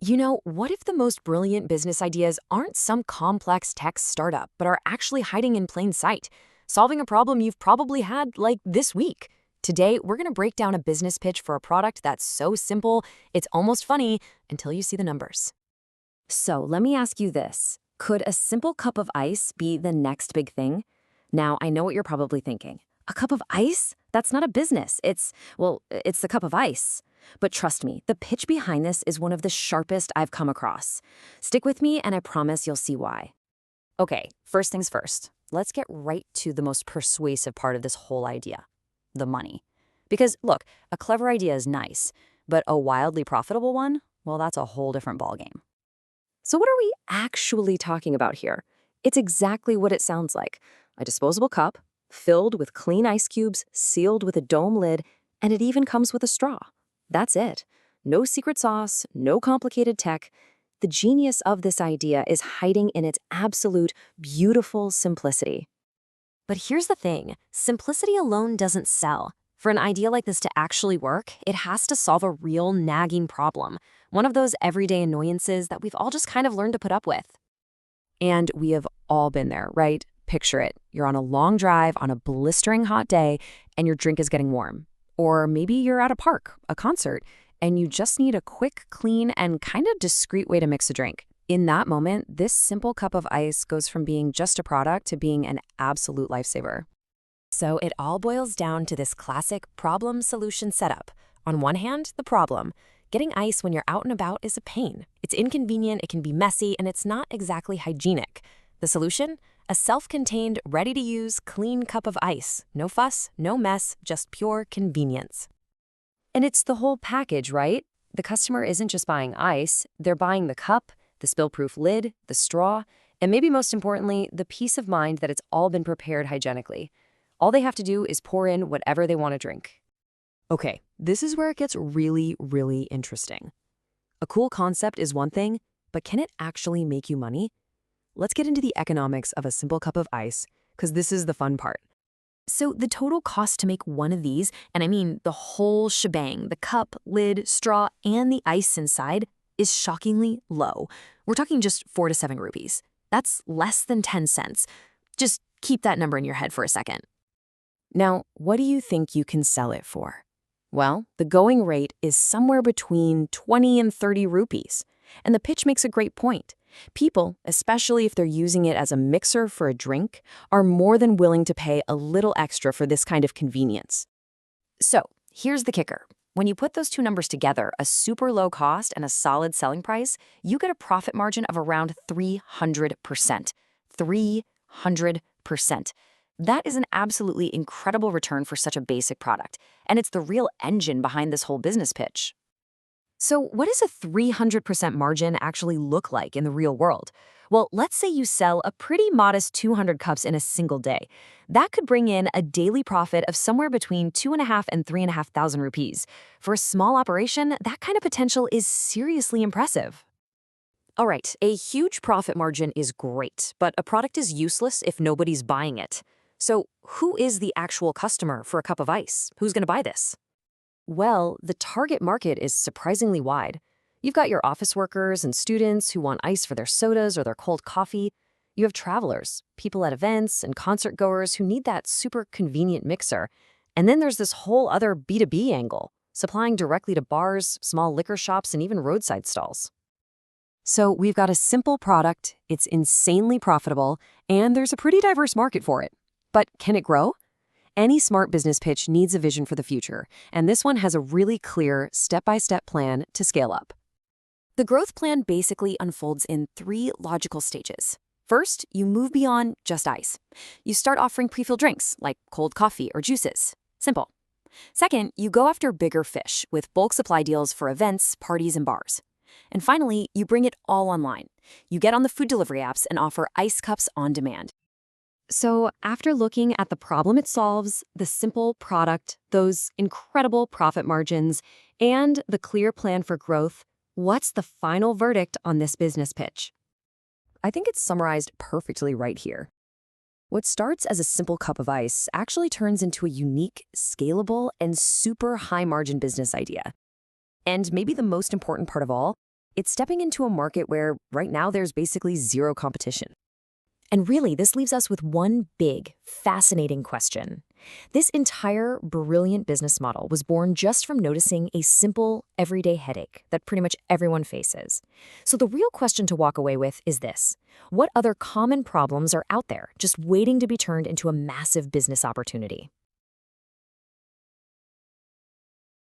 What if the most brilliant business ideas aren't some complex tech startup, but are actually hiding in plain sight, solving a problem you've probably had like this week? Today, we're going to break down a business pitch for a product that's so simple, it's almost funny until you see the numbers. So let me ask you this. Could a simple cup of ice be the next big thing? Now, I know what you're probably thinking. A cup of ice? That's not a business. It's the cup of ice. But trust me, the pitch behind this is one of the sharpest I've come across. Stick with me, and I promise you'll see why. Okay, first things first. Let's get right to the most persuasive part of this whole idea, the money. Because look, a clever idea is nice, but a wildly profitable one, well, that's a whole different ballgame. So what are we actually talking about here? It's exactly what it sounds like. A disposable cup, filled with clean ice cubes, sealed with a dome lid, and it even comes with a straw. That's it. No secret sauce, no complicated tech. The genius of this idea is hiding in its absolute, beautiful simplicity. But here's the thing, simplicity alone doesn't sell. For an idea like this to actually work, it has to solve a real nagging problem, one of those everyday annoyances that we've all just kind of learned to put up with. And we have all been there, right? Picture it. You're on a long drive on a blistering hot day, and your drink is getting warm. Or maybe you're at a park, a concert, and you just need a quick, clean, and kind of discreet way to mix a drink. In that moment, this simple cup of ice goes from being just a product to being an absolute lifesaver. So it all boils down to this classic problem-solution setup. On one hand, the problem. Getting ice when you're out and about is a pain. It's inconvenient, it can be messy, and it's not exactly hygienic. The solution? A self-contained, ready-to-use, clean cup of ice. No fuss, no mess, just pure convenience. And it's the whole package, right? The customer isn't just buying ice, they're buying the cup, the spill-proof lid, the straw, and maybe most importantly, the peace of mind that it's all been prepared hygienically. All they have to do is pour in whatever they want to drink. Okay, this is where it gets really, really interesting. A cool concept is one thing, but can it actually make you money? Let's get into the economics of a simple cup of ice, because this is the fun part. So the total cost to make one of these, and I mean the whole shebang, the cup, lid, straw, and the ice inside, is shockingly low. We're talking just 4 to 7 rupees. That's less than 10 cents. Just keep that number in your head for a second. Now, what do you think you can sell it for? Well, the going rate is somewhere between 20 and 30 rupees. And the pitch makes a great point. People, especially if they're using it as a mixer for a drink, are more than willing to pay a little extra for this kind of convenience. So, here's the kicker. When you put those two numbers together, a super low cost and a solid selling price, you get a profit margin of around 300%. 300%. That is an absolutely incredible return for such a basic product, and it's the real engine behind this whole business pitch. So what does a 300% margin actually look like in the real world? Well, let's say you sell a pretty modest 200 cups in a single day. That could bring in a daily profit of somewhere between 2,500 and 3,500 rupees. For a small operation, that kind of potential is seriously impressive. All right, a huge profit margin is great, but a product is useless if nobody's buying it. So who is the actual customer for a cup of ice? Who's going to buy this? Well, the target market is surprisingly wide. You've got your office workers and students who want ice for their sodas or their cold coffee. You have travelers, people at events, and concert goers who need that super convenient mixer. And then there's this whole other B2B angle, supplying directly to bars, small liquor shops, and even roadside stalls. So we've got a simple product, it's insanely profitable, and there's a pretty diverse market for it. But can it grow? Any smart business pitch needs a vision for the future, and this one has a really clear, step-by-step plan to scale up. The growth plan basically unfolds in 3 logical stages. First, you move beyond just ice. You start offering pre-filled drinks, like cold coffee or juices. Simple. Second, you go after bigger fish with bulk supply deals for events, parties, and bars. And finally, you bring it all online. You get on the food delivery apps and offer ice cups on demand. So after looking at the problem it solves, the simple product, those incredible profit margins, and the clear plan for growth, what's the final verdict on this business pitch? I think it's summarized perfectly right here. What starts as a simple cup of ice actually turns into a unique, scalable, and super high-margin business idea. And maybe the most important part of all, It's stepping into a market where right now there's basically zero competition. And really, this leaves us with one big, fascinating question. This entire brilliant business model was born just from noticing a simple, everyday headache that pretty much everyone faces. So the real question to walk away with is this: what other common problems are out there just waiting to be turned into a massive business opportunity?